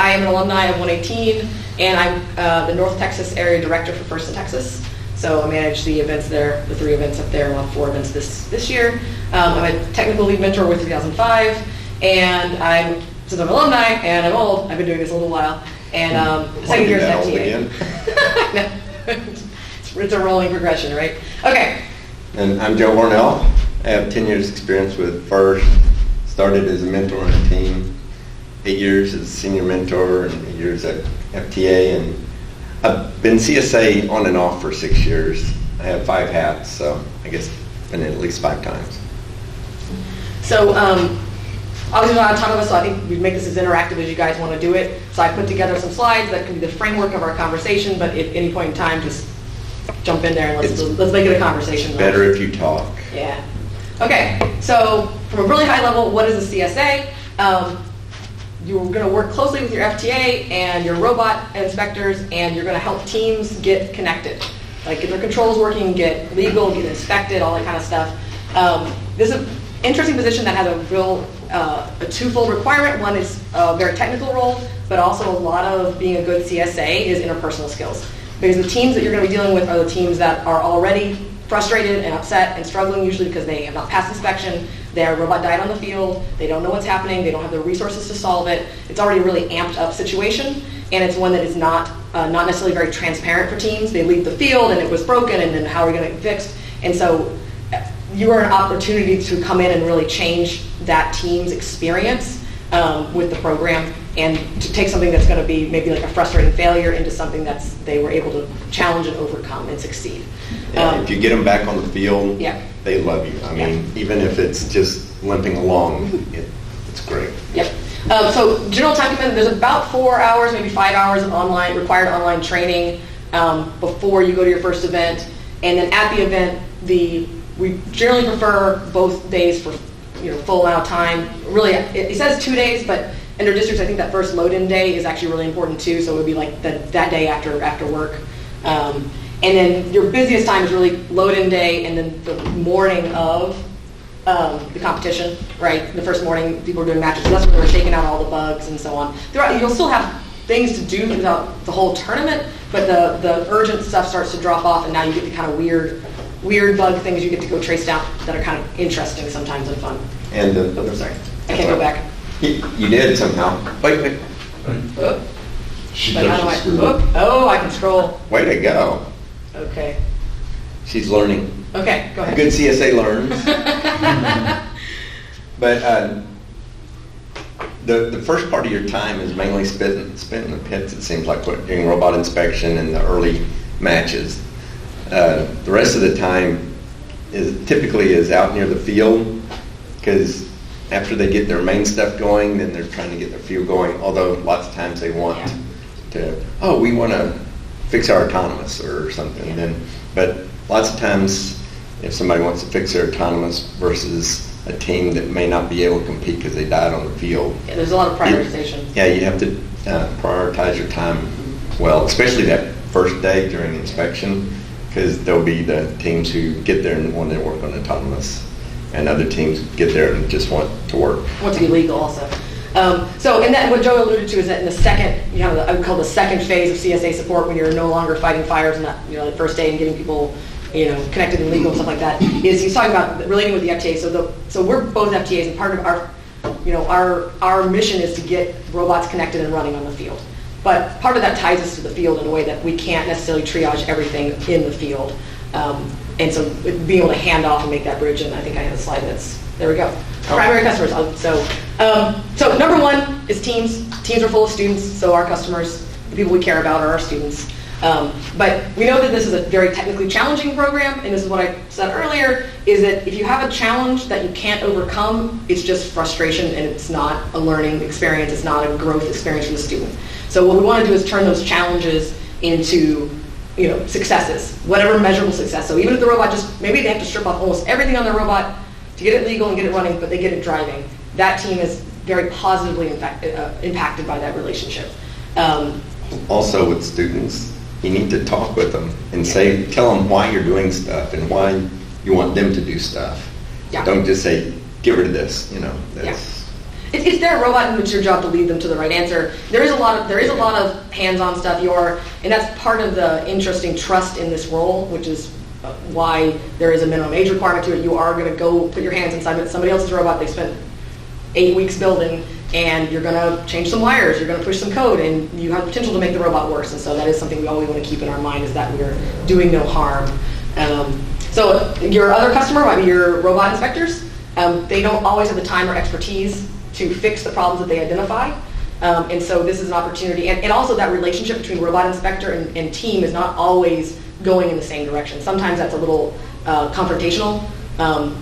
I am an alumni of 118, and I'm the North Texas Area Director for First in Texas. So I manage the events there, the 3 events up there. We'll have 4 events this year. I'm a technical lead mentor with 3005, and since I'm an alumni and I'm old, I've been doing this a little while. And second year is FTA. It's a rolling progression, right? Okay. And I'm Joe Varnell. I have 10 years experience with First. Started as a mentor on a team, 8 years as a senior mentor, and 8 years at FTA, and I've been CSA on and off for 6 years. I have 5 hats, so I guess been in at least 5 times. So obviously we're not a ton of us, so I think we'd make this as interactive as you guys want to do it. So I put together some slides that can be the framework of our conversation, but at any point in time, just jump in there and let's make it a conversation. Better if you talk. Yeah. Okay, so from a really high level, what is a CSA? You're going to work closely with your FTA and your robot inspectors, and you're going to help teams get connected. Like get their controls working, get legal, get inspected, all that kind of stuff. This is an interesting position that has a twofold requirement. One is a very technical role, but also a lot of being a good CSA is interpersonal skills. Because the teams that you're going to be dealing with are the teams that are already frustrated and upset and struggling, usually because they have not passed inspection, their robot died on the field, they don't know what's happening, they don't have the resources to solve it. It's already a really amped up situation, and it's one that is not necessarily very transparent for teams. They leave the field and it was broken, and then how are we going to get it fixed? And so you are an opportunity to come in and really change that team's experience with the program, and to take something that's going to be maybe like a frustrating failure into something that's they were able to challenge and overcome and succeed. Yeah, if you get them back on the field, yeah, they love you. I mean, even if it's just limping along, it's great. Yep. So general time commitment, there's about 4 hours, maybe 5 hours of required online training before you go to your first event. And then at the event, we generally prefer both days for full amount of time. Really, it says 2 days, but in our districts, I think that first load-in day is actually really important too. So it would be like that day after work. And then your busiest time is really load-in day, and then the morning of the competition, right? The first morning, people are doing matches. So that's when they're shaking out all the bugs and so on. You'll still have things to do throughout the whole tournament, but the urgent stuff starts to drop off, and now you get the kind of weird bug things you get to go trace down that are kind of interesting sometimes and fun. And sorry, I can't go back. You did somehow. Wait. I can scroll. Way to go. Okay. She's learning. Okay, go ahead. Good CSA learns. But the first part of your time is mainly spent in the pits, it seems like, doing robot inspection and the early matches. The rest of the time typically is out near the field, because after they get their main stuff going, then they're trying to get their field going, although lots of times they want we want to fix our autonomous or something. But lots of times, if somebody wants to fix their autonomous versus a team that may not be able to compete because they died on the field. Yeah, there's a lot of prioritization. You have to prioritize your time well, especially that first day during inspection, because there'll be the teams who get there and want to work on autonomous, and other teams get there and just want to work. Want to be legal also. And that what Joe alluded to is that in the second, I would call the second phase of CSA support, when you're no longer fighting fires on that, the first day and getting people, connected and legal and stuff like that, is he's talking about relating with the FTA. So we're both FTAs, and part of our mission is to get robots connected and running on the field. But part of that ties us to the field in a way that we can't necessarily triage everything in the field. And so being able to hand off and make that bridge, and I think I have a slide there we go. Primary customers. So number one is teams. Teams are full of students, so our customers, the people we care about, are our students. But we know that this is a very technically challenging program, and this is what I said earlier, is that if you have a challenge that you can't overcome, it's just frustration, and it's not a learning experience, it's not a growth experience for the student. So what we want to do is turn those challenges into successes, whatever measurable success. So even if the robot maybe they have to strip off almost everything on their robot to get it legal and get it running, but they get it driving, that team is very positively impacted by that relationship. Also with students, you need to talk with them and tell them why you're doing stuff and why you want them to do stuff. Yeah. Don't just say, get rid of this, It's their robot, and it's your job to lead them to the right answer. There is a lot of hands-on stuff. And that's part of the interesting trust in this role, which is why there is a minimum age requirement to it. You are going to go put your hands inside somebody else's robot they spent 8 weeks building, and you're going to change some wires, you're going to push some code, and you have the potential to make the robot worse. And so that is something we always want to keep in our mind, is that we're doing no harm. So your other customer might be your robot inspectors. They don't always have the time or expertise to fix the problems that they identify. And so this is an opportunity. And also that relationship between robot inspector and team is not always going in the same direction. Sometimes that's a little confrontational.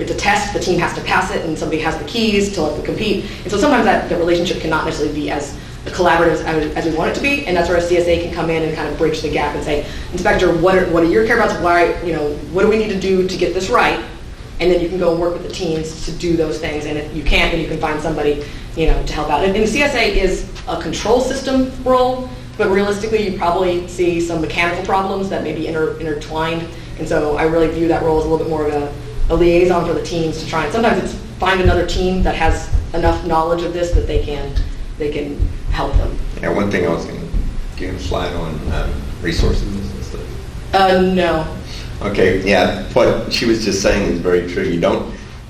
It's a test, the team has to pass it, and somebody has the keys to let them compete. And so sometimes the relationship cannot necessarily be as collaborative as we want it to be, and that's where a CSA can come in and kind of bridge the gap and say, Inspector, what are your care abouts? Why, what do we need to do to get this right? And then you can go and work with the teams to do those things. And if you can't, then you can find somebody, to help out. And CSA is a control system role, but realistically, you probably see some mechanical problems that may be intertwined. And so I really view that role as a little bit more of a liaison for the teams to try. And sometimes it's find another team that has enough knowledge of this that they can help them. Yeah, one thing I was going to give a slide on resources and stuff. No. Okay, yeah, what she was just saying is very true.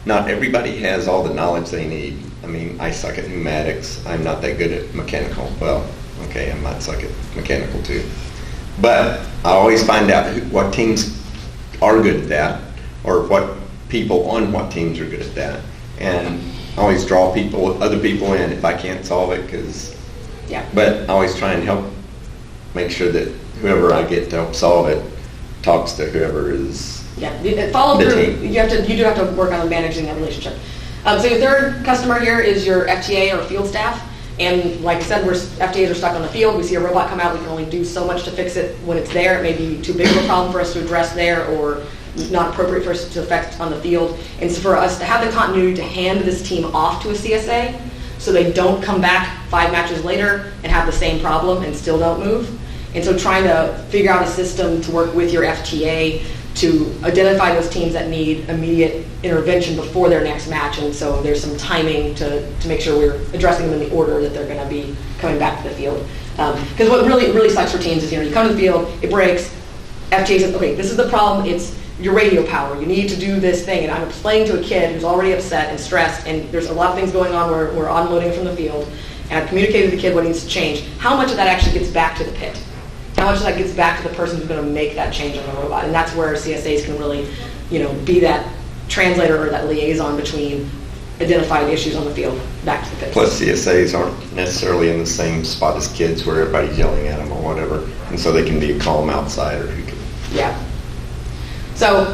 Not everybody has all the knowledge they need. I mean, I suck at pneumatics. I'm not that good at mechanical. Well, okay, I might suck at mechanical too. But I always find out what teams are good at that, or what people on what teams are good at that. And I always draw other people in if I can't solve it, but I always try and help make sure that whoever I get to help solve it talks to whoever is follow the through. team. You do have to work on managing that relationship. So your third customer here is your FTA or field staff. And like I said, FTAs are stuck on the field. We see a robot come out, we can only do so much to fix it when it's there. It may be too big of a problem for us to address there, or not appropriate for us to affect on the field. And so for us to have the continuity to hand this team off to a CSA so they don't come back 5 matches later and have the same problem and still don't move. And so trying to figure out a system to work with your FTA to identify those teams that need immediate intervention before their next match. And so there's some timing to make sure we're addressing them in the order that they're going to be coming back to the field. Because what really sucks for teams is, you come to the field, it breaks, FTA says, okay, this is the problem, it's your radio power, you need to do this thing. And I'm explaining to a kid who's already upset and stressed, and there's a lot of things going on where we're unloading from the field, and I've communicated to the kid what needs to change. How much of that actually gets back to the pit? How much of that gets back to the person who's going to make that change on the robot? And that's where CSAs can really, be that translator or that liaison between identified issues on the field back to the pit. Plus, CSAs aren't necessarily in the same spot as kids where everybody's yelling at them or whatever, and so they can be a calm outsider who can. Yeah. So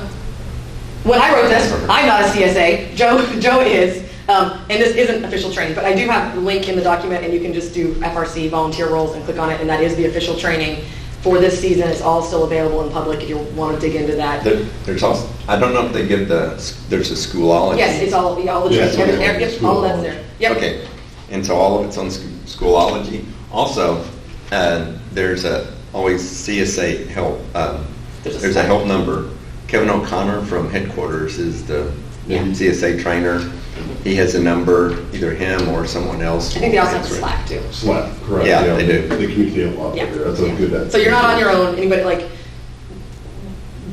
when I wrote this, I'm not a CSA. Joe is. And this isn't official training, but I do have the link in the document, and you can just do FRC volunteer roles and click on it, and that is the official training for this season. It's all still available in public if you want to dig into that. There's also, I don't know if they give there's a schoolology. Yes, it's all the training. All of that's there. Yep. Okay, and so all of it's on schoolology. Also, there's always CSA help. There's a help number. Kevin O'Connor from headquarters is the CSA trainer. He has a number, either him or someone else. I think they also have Slack too. Slack, correct. Yeah, they do. They communicate a lot Yeah. better. That's a good. So you're not on your own. Anybody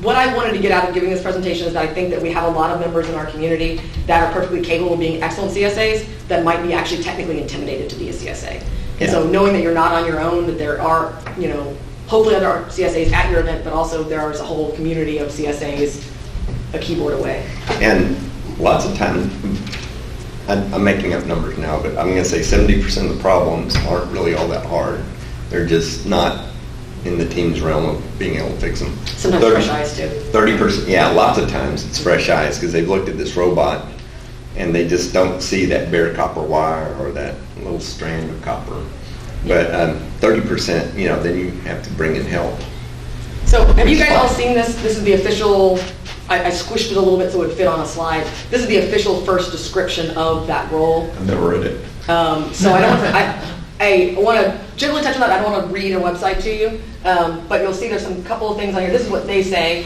what I wanted to get out of giving this presentation is that I think that we have a lot of members in our community that are perfectly capable of being excellent CSAs that might be actually technically intimidated to be a CSA. And so knowing that you're not on your own, that there are, hopefully other CSAs at your event, but also there is a whole community of CSAs a keyboard away. And lots of times, I'm making up numbers now, but I'm going to say 70% of the problems aren't really all that hard. They're just not in the team's realm of being able to fix them. Sometimes fresh eyes too. 30%, yeah, lots of times it's fresh eyes because they've looked at this robot and they just don't see that bare copper wire or that little strand of copper. But 30%, then you have to bring in help. So have you guys all seen this? This is the official, I squished it a little bit so it would fit on a slide. This is the official first description of that role. I've never read it. So I want to gently touch on that. I don't want to read a website to you, but you'll see there's some couple of things on here. This is what they say.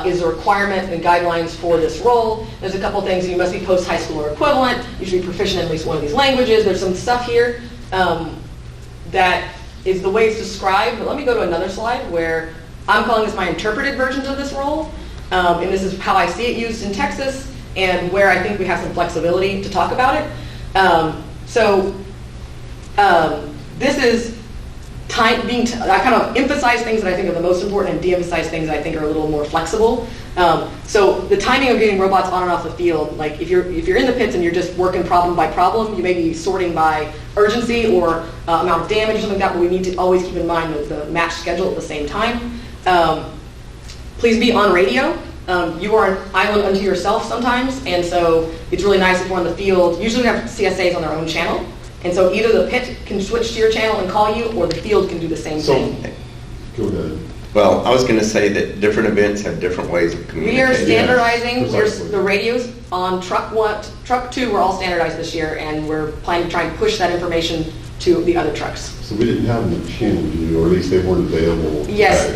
is a requirement and guidelines for this role. There's a couple things. You must be post-high school or equivalent. You should be proficient in at least one of these languages. There's some stuff here that is the way it's described. But let me go to another slide where I'm calling this my interpreted versions of this role. And this is how I see it used in Texas and where I think we have some flexibility to talk about it. This is I kind of emphasize things that I think are the most important and de-emphasize things that I think are a little more flexible. So the timing of getting robots on and off the field, like if you're in the pits and you're just working problem by problem, you may be sorting by urgency or amount of damage or something like that, but we need to always keep in mind the match schedule at the same time. Please be on radio. You are an island unto yourself sometimes, and so it's really nice if we're on the field. Usually we have CSAs on their own channel, and so either the pit can switch to your channel and call you, or the field can do the same thing. Go ahead. Well, I was going to say that different events have different ways of communicating. We are standardizing. Yes, The radios on truck 2 were all standardized this year, and we're planning to try and push that information to the other trucks. So we didn't have them channeled, or at least they weren't available. Yes,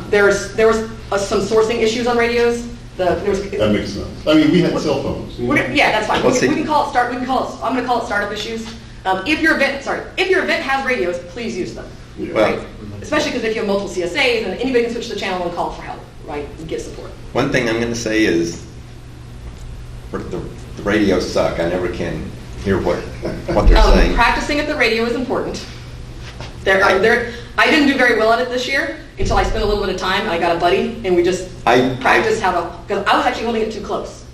there was some sourcing issues on radios. That makes sense. I mean, we had cell phones. Yeah, that's fine. Well, We can call it I'm going to call it startup issues. If your event has radios, please use them. Yeah. Well, Right? Especially because if you have multiple CSAs, and anybody can switch the channel and call for help, right, and get support. one thing I'm going to say is the radios suck. I never can hear what they're saying. Practicing at the radio is important. I didn't do very well at it this year until I spent a little bit of time. I got a buddy, and we just practiced how to, because I was actually holding it too close.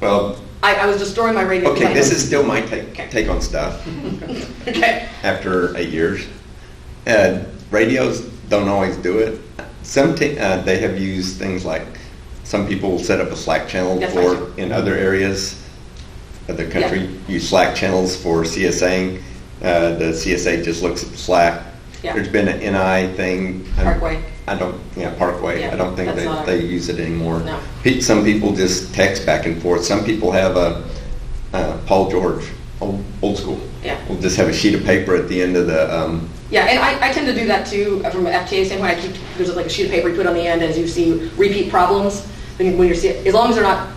Well, I was destroying my radio. okay, this is still my take on stuff. Okay. After 8 years. Radios don't always do it. They have used things like, some people will set up a Slack channel That's for, right. in other areas of the country, use Slack channels for CSAing. The CSA just looks at the Slack. Yeah. There's been an NI thing. Parkway. Parkway. Yeah, I don't think that's they use it anymore. No. Some people just text back and forth. Some people have Paul George, old school. Yeah. We'll just have a sheet of paper at the end of the. Yeah, and I tend to do that too from an FTA standpoint. There's like a sheet of paper you put on the end as you see repeat problems. Then when as long as they're not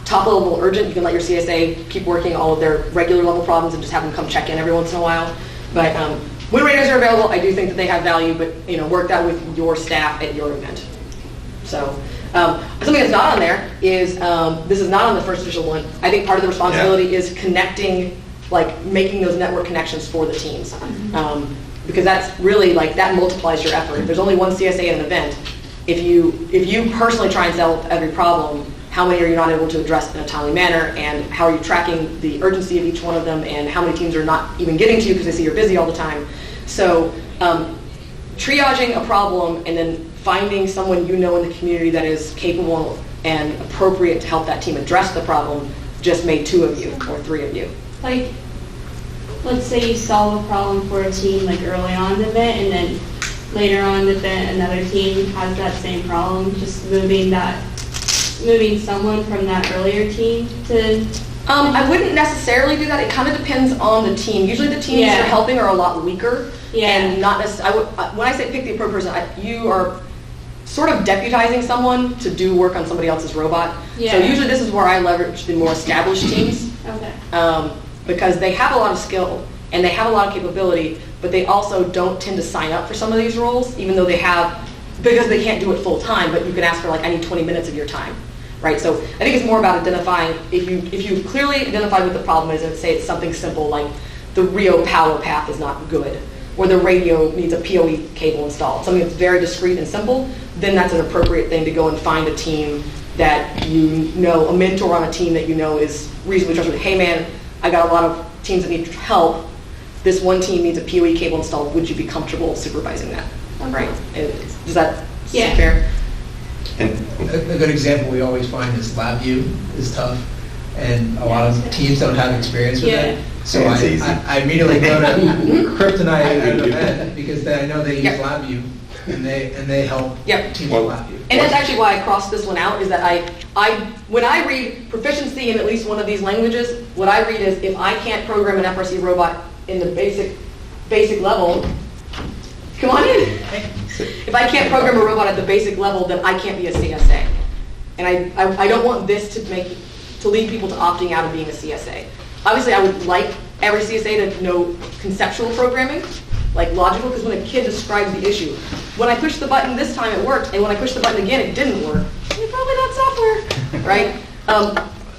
top level urgent, you can let your CSA keep working all of their regular level problems and just have them come check in every once in a while. But when radios are available, I do think that they have value, but work that with your staff at your event. So something that's not on there is, this is not on the first official one. I think part of the responsibility is connecting, like making those network connections for the teams. Because that's really that multiplies your effort. If there's only one CSA at an event, if you personally try and solve every problem, how many are you not able to address in a timely manner, and how are you tracking the urgency of each one of them, and how many teams are not even getting to you because they see you're busy all the time. So triaging a problem and then finding someone in the community that is capable and appropriate to help that team address the problem just made 2 of you or 3 of you. Like, let's say you solve a problem for a team early on in the event, and then later on in the event another team has that same problem, just moving someone from that earlier team to... I wouldn't necessarily do that. It kind of depends on the team. Usually the teams you're helping are a lot weaker. Yeah. And not necessarily, when I say pick the appropriate person, you are sort of deputizing someone to do work on somebody else's robot. Yeah. So usually this is where I leverage the more established teams. Okay. Because they have a lot of skill and they have a lot of capability, but they also don't tend to sign up for some of these roles, even though because they can't do it full time, but you can ask for I need 20 minutes of your time. Right, so I think it's more about identifying, if you clearly identify what the problem is, and say it's something simple like the Rio power path is not good, or the radio needs a PoE cable installed, something that's very discrete and simple, then that's an appropriate thing to go and find a team that a mentor on a team that is reasonably trustworthy. Hey man, I got a lot of teams that need help. This one team needs a PoE cable installed. Would you be comfortable supervising that? Okay. Right, does that seem Yeah. fair? And A good example we always find is LabVIEW is tough, and a lot of teams don't have experience with it. So It's easy. I immediately go to Kryptonite at an event because I know they use LabVIEW, and they help teams with LabVIEW. And that's actually why I crossed this one out, is that when I read proficiency in at least one of these languages, what I read is if I can't program an FRC robot in the basic level, come on in. If I can't program a robot at the basic level, then I can't be a CSA. And I don't want this to lead people to opting out of being a CSA. Obviously, I would like every CSA to know conceptual programming, like logical, because when a kid describes the issue, when I pushed the button this time it worked, and when I pushed the button again it didn't work, you're probably not software, right?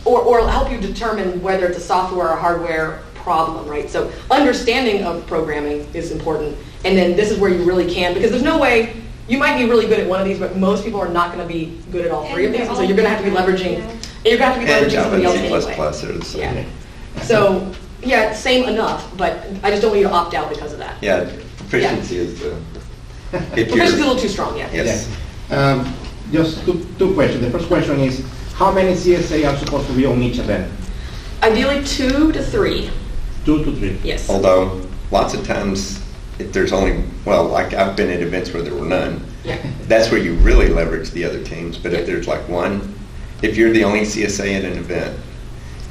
Or it'll help you determine whether it's a software or hardware problem, right? So understanding of programming is important, and then this is where you really can, because there's no way, you might be really good at one of these, but most people are not going to be good at all three of these, and so you're going to have to be leveraging, and you're going to have to be leveraging somebody else anyway. Are the same. Yeah. So, yeah, same enough, but I just don't want you to opt out because of that. Yeah, proficiency is the... Proficiency is a little too strong, yeah. Yes. Just two questions. The first question is, how many CSA are supposed to be on each event? Ideally 2 to 3. 2 to 3. Yes. Although, lots of times, if there's only, well, like I've been at events where there were none, Yeah. that's where you really leverage the other teams. But if there's like one, if you're the only CSA at an event,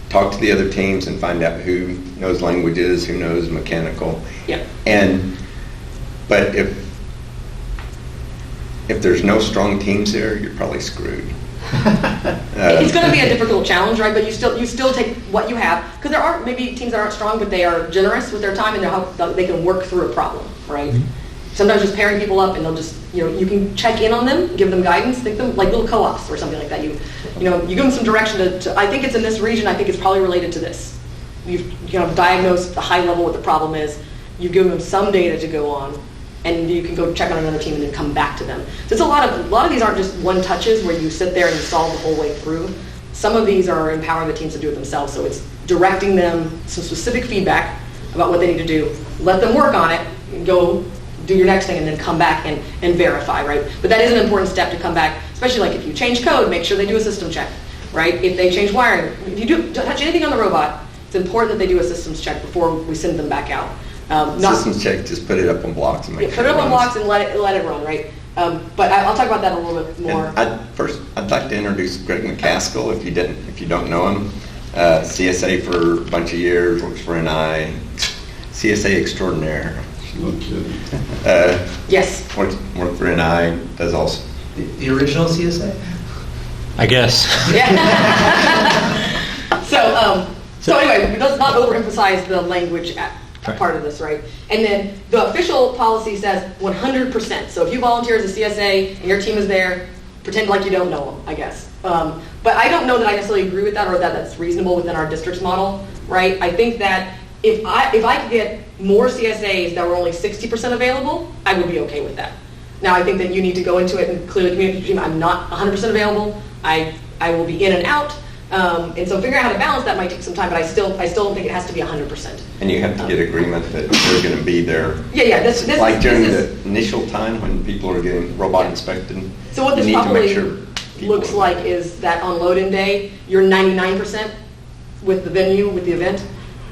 talk to the other teams and find out who knows languages, who knows mechanical. Yeah. But if there's no strong teams there, you're probably screwed. It's going to be a difficult challenge, right? But you still take what you have, because there are maybe teams that aren't strong, but they are generous with their time and they can work through a problem, right? Mm-hmm. Sometimes just pairing people up, and they'll just, you can check in on them, give them guidance, think them like little co-ops or something like that. You give them some direction to I think it's in this region. I think it's probably related to this. You've diagnosed the high level what the problem is. You give them some data to go on, and you can go check on another team and then come back to them. So it's a lot of these aren't just one touches where you sit there and you solve the whole way through. Some of these are empowering the teams to do it themselves. So it's directing them some specific feedback about what they need to do. Let them work on it, and go do your next thing, and then come back and verify, right? But that is an important step to come back, especially like if you change code, make sure they do a system check, right? If they change wiring, if you do touch anything on the robot, it's important that they do a systems check before we send them back out. Systems check, just put it up on blocks and make sure put it up on blocks and let it run, right? But I'll talk about that a little bit more. I'd like to introduce Greg McCaskill, if you don't know him. CSA for a bunch of years, works for NI, CSA extraordinaire. Yes. Worked for NI, does also. The original CSA? I guess. Yeah. So anyway, let's not overemphasize the language part of this, right? And then the official policy says 100%. So if you volunteer as a CSA and your team is there, pretend like you don't know them, I guess. But I don't know that I necessarily agree with that, or that that's reasonable within our district's model, right? I think that if I could get more CSAs that were only 60% available, I would be okay with that. Now, I think that you need to go into it and clearly communicate to your team, I'm not 100% available. I will be in and out. And so figuring out how to balance that might take some time, but I still don't think it has to be 100%. And you have to get agreement that they're going to be there. Yeah. Like during the initial time when people are getting robot inspected. So what this probably looks like is that on load-in day, you're 99% with the venue, with the event,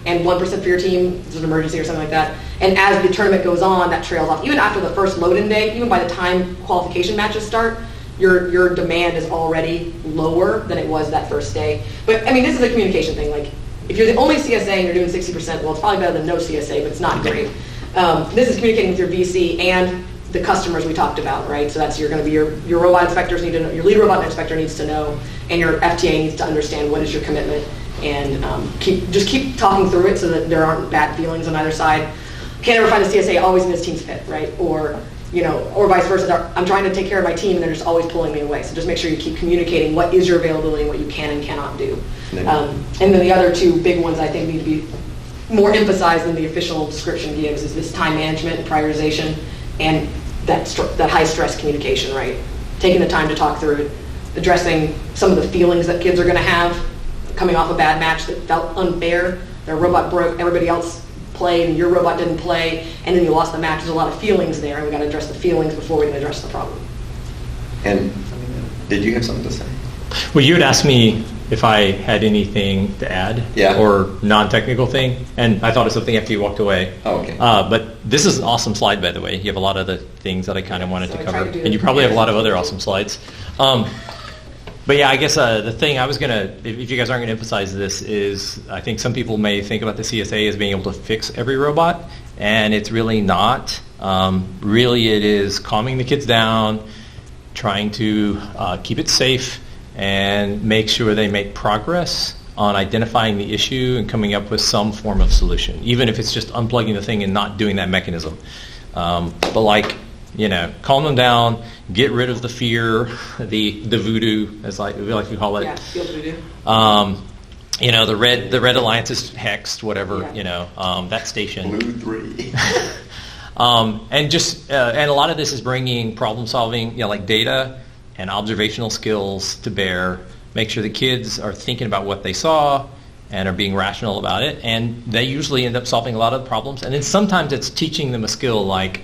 and 1% for your team, it's an emergency or something like that. And as the tournament goes on, that trails off. Even after the first load-in day, even by the time qualification matches start, your demand is already lower than it was that first day. But I mean, this is a communication thing. Like, if you're the only CSA and you're doing 60%, well, it's probably better than no CSA, but it's not great. This is communicating with your VC and the customers we talked about, right? So that's going to be your robot inspectors need to know, your lead robot inspector needs to know, and your FTA needs to understand what is your commitment, and keep talking through it so that there aren't bad feelings on either side. Can't ever find a CSA always in his team's pit, right? Or vice versa. I'm trying to take care of my team and they're just always pulling me away. So just make sure you keep communicating what is your availability and what you can and cannot do. And then the other two big ones I think need to be more emphasized than the official description gives is this time management and prioritization, and that high stress communication, right? Taking the time to talk through it, addressing some of the feelings that kids are going to have coming off a bad match that felt unfair. Their robot broke, everybody else played, and your robot didn't play, and then you lost the match. There's a lot of feelings there, and we got to address the feelings before we can address the problem. And did you have something to say? Well, you had asked me if I had anything to add, or non-technical thing, and I thought of something after you walked away. Oh, okay. But this is an awesome slide, by the way. You have a lot of the things that I kind of wanted to cover, and you probably have a lot of other awesome slides. But yeah, I guess the thing I was going to, if you guys aren't going to emphasize this, is I think some people may think about the CSA as being able to fix every robot, and it's really not. Really, it is calming the kids down, trying to keep it safe, and make sure they make progress on identifying the issue and coming up with some form of solution, even if it's just unplugging the thing and not doing that mechanism. But like, calm them down, get rid of the fear, the voodoo, as we like to call it. Yeah, feel voodoo. The red alliance is hexed, whatever. That station. Blue 3. And a lot of this is bringing problem solving, like data and observational skills to bear. Make sure the kids are thinking about what they saw and are being rational about it, and they usually end up solving a lot of the problems. And then sometimes it's teaching them a skill like,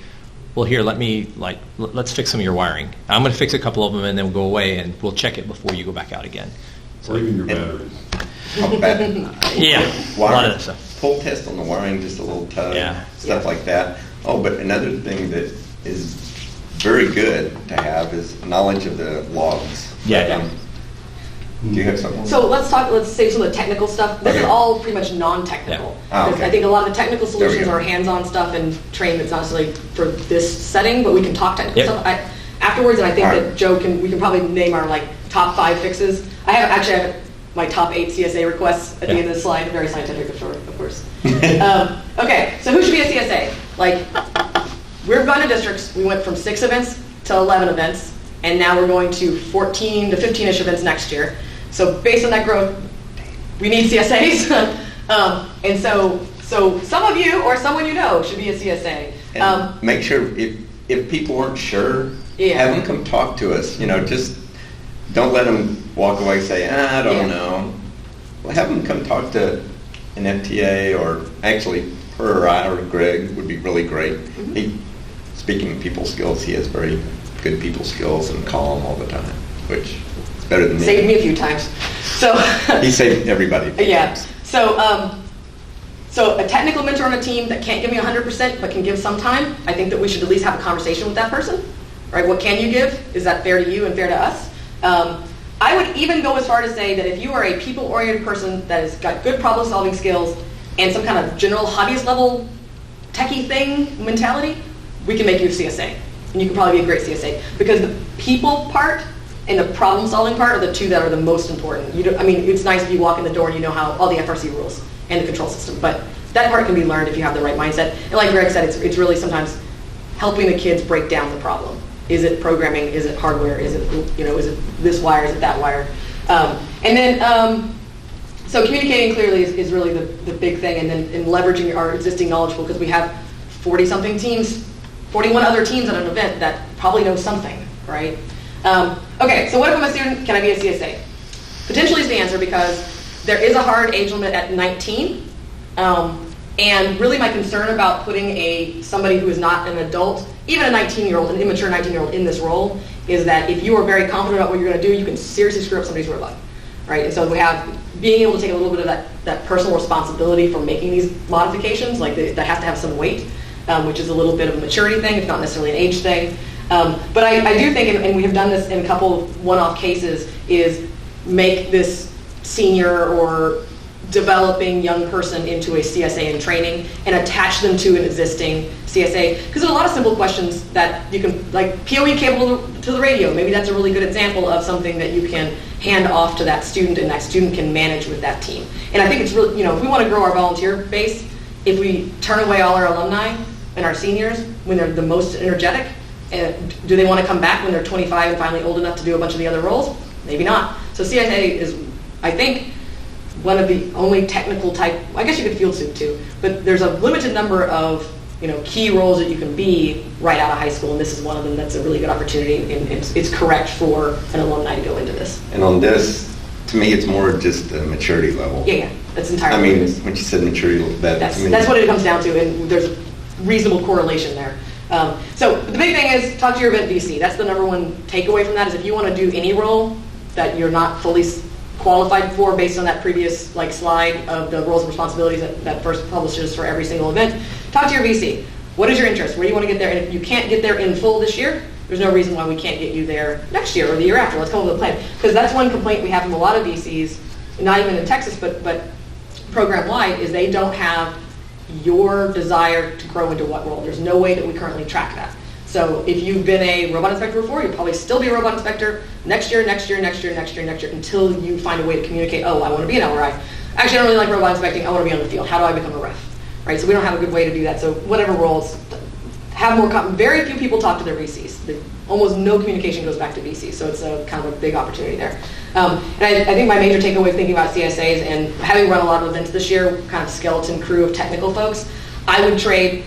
well, here, let's fix some of your wiring. I'm going to fix a couple of them, and then we'll go away and we'll check it before you go back out again. Or even your batteries. Yeah, a lot of that stuff. Pull test on the wiring, just a little tug, stuff like that. Oh, but another thing that is very good to have is knowledge of the logs. Do you have something? So let's say some of the technical stuff. This is all pretty much non-technical. Yeah. I think a lot of the technical solutions are hands-on stuff and training that's not necessarily for this setting, but we can talk technical stuff afterwards, and I think that we can probably name our top 5 fixes. I have my top 8 CSA requests at the end of the slide, very scientific, of course. Okay, so who should be a CSA? We've gone to districts. We went from 6 events to 11 events, and now we're going to 14 to 15-ish events next year. So based on that growth, we need CSAs. And so some of you or someone you know should be a CSA. And make sure if people aren't sure, have them come talk to us. Just don't let them walk away and say, I don't know. Well, have them come talk to an FTA, or actually her or I or Greg would be really great. Speaking of people skills, he has very good people skills and calm all the time, which is better than me. Saved me a few times. So he saved everybody. Yeah. So a technical mentor on a team that can't give me 100% but can give some time, I think that we should at least have a conversation with that person. Right? What can you give? Is that fair to you and fair to us? I would even go as far to say that if you are a people-oriented person that has got good problem-solving skills and some kind of general hobbyist level techie thing mentality, we can make you a CSA. And you can probably be a great CSA. Because the people part and the problem-solving part are the two that are the most important. It's nice if you walk in the door and you know how all the FRC rules and the control system, but that part can be learned if you have the right mindset. And like Greg said, it's really sometimes helping the kids break down the problem. Is it programming? Is it hardware? Is it is it this wire? Is it that wire? So communicating clearly is really the big thing, and then leveraging our existing knowledge pool, because we have 40-something teams, 41 other teams at an event that probably know something, right? Okay, so what if I'm a student? Can I be a CSA? Potentially is the answer, because there is a hard age limit at 19. And really my concern about putting somebody who is not an adult, even a 19-year-old, an immature 19-year-old in this role, is that if you are very confident about what you're going to do, you can seriously screw up somebody's real life, right? And so we have being able to take a little bit of that personal responsibility for making these modifications, that has to have some weight, which is a little bit of a maturity thing. It's not necessarily an age thing. But I do think, and we have done this in a couple of one-off cases, is make this senior or developing young person into a CSA in training and attach them to an existing CSA. Because there's a lot of simple questions that you can, like PoE cable to the radio, maybe that's a really good example of something that you can hand off to that student and that student can manage with that team. And I think it's really, if we want to grow our volunteer base, if we turn away all our alumni and our seniors when they're the most energetic, do they want to come back when they're 25 and finally old enough to do a bunch of the other roles? Maybe not. So CSA is, I think, one of the only technical type, I guess you could field soup too, but there's a limited number of key roles that you can be right out of high school, and this is one of them that's a really good opportunity, and it's correct for an alumni to go into this. And on this, to me, it's more just a maturity level. Yeah, that's entirely. When you said maturity level, that's what it comes down to, and there's a reasonable correlation there. So the big thing is talk to your event VC. That's the number one takeaway from that, is if you want to do any role that you're not fully qualified for based on that previous slide of the roles and responsibilities that first publishes for every single event, talk to your VC. What is your interest? Where do you want to get there? And if you can't get there in full this year, there's no reason why we can't get you there next year or the year after. Let's come up with a plan. Because that's one complaint we have from a lot of VCs, not even in Texas, but program-wide, is they don't have your desire to grow into what role. There's no way that we currently track that. So if you've been a robot inspector before, you'll probably still be a robot inspector next year, until you find a way to communicate, oh, I want to be an LRI. Actually, I don't really like robot inspecting. I want to be on the field. How do I become a ref? Right? So we don't have a good way to do that. So whatever roles, have more, very few people talk to their VCs. Almost no communication goes back to VCs. So it's a kind of a big opportunity there. And I think my major takeaway thinking about CSAs and having run a lot of events this year, kind of skeleton crew of technical folks, I would trade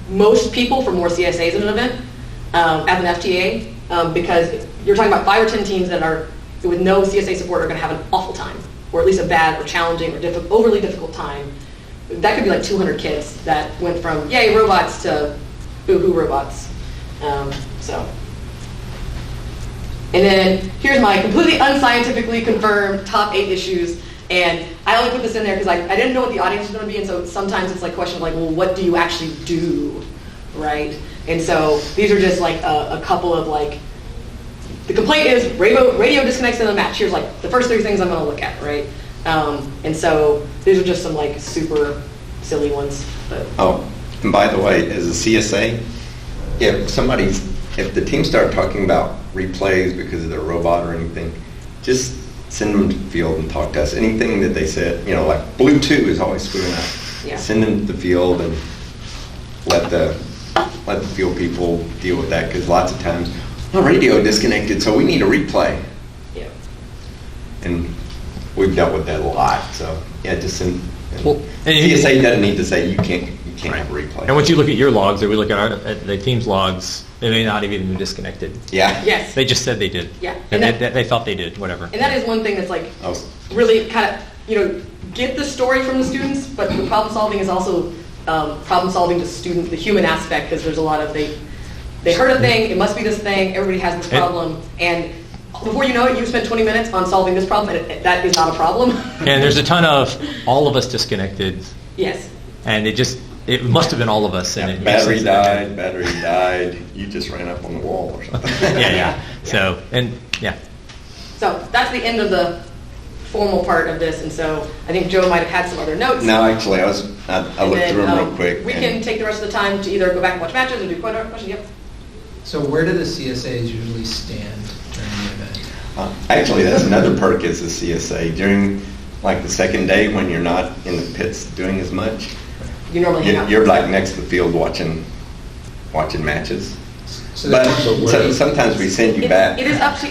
most people for more CSAs in an event as an FTA because you're talking about 5 or 10 teams that are, with no CSA support, are going to have an awful time, or at least a bad or challenging or overly difficult time. That could be like 200 kids that went from yay robots to boo-hoo robots. And then here's my completely unscientifically confirmed top 8 issues. And I only put this in there because I didn't know what the audience was going to be, and so sometimes it's like questions like, well, what do you actually do, right? And so these are just like a couple of like, the complaint is radio disconnects in the match. Here's like the first 3 things I'm going to look at, right? And so these are just some like super silly ones. But. Oh, and by the way, as a CSA, if the team start talking about replays because of their robot or anything, just send them to the field and talk to us. Anything that they said, like Blue 2 is always screwing up. Yeah. Send them to the field and let the field people deal with that, because lots of times, radio disconnected, so we need a replay. Yeah. And we've dealt with that a lot. So just send. Well, CSA doesn't need to say you can't have a replay. And once you look at your logs, or we look at the team's logs, they may not even be disconnected. Yeah. Yes. They just said they did. Yeah. And they thought they did, whatever. And that is one thing that's like really kind of, get the story from the students, but the problem solving is also problem solving to students, the human aspect, because there's a lot of, they heard a thing, it must be this thing, everybody has this problem, and before you know it, you've spent 20 minutes on solving this problem, and that is not a problem. And there's a ton of all of us disconnected. Yes. And it must have been all of us. And battery died, you just ran up on the wall or something. Yeah. So, So that's the end of the formal part of this, and so I think Joe might have had some other notes. No, actually, I looked through them real quick. We can take the rest of the time to either go back and watch matches or do questions. Yep. So where do the CSAs usually stand during the event? Actually, that's another perk as a CSA. During like the second day when you're not in the pits doing as much, You normally hang out. you're like next to the field watching matches. So But sometimes we send you back. It is up to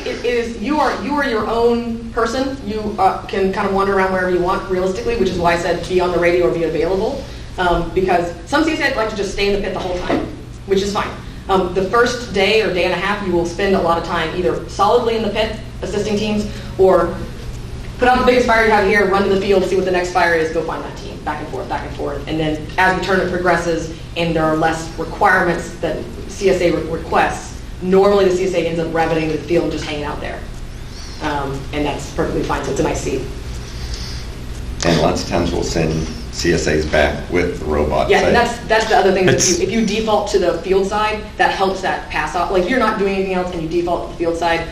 you are your own person. You can kind of wander around wherever you want, realistically, which is why I said be on the radio or be available. Because some CSAs like to just stay in the pit the whole time, which is fine. The first day or day and a half, you will spend a lot of time either solidly in the pit assisting teams, or put out the biggest fire you have here, run to the field, see what the next fire is, go find that team, back and forth. And then as the tournament progresses and there are less requirements that CSA requests, normally the CSA ends up rabbiting the field and just hanging out there. And that's perfectly fine, so it's a nice seat. And lots of times we'll send CSAs back with the robot. Yeah, and that's the other thing. If you default to the field side, that helps that pass off. Like if you're not doing anything else and you default to the field side,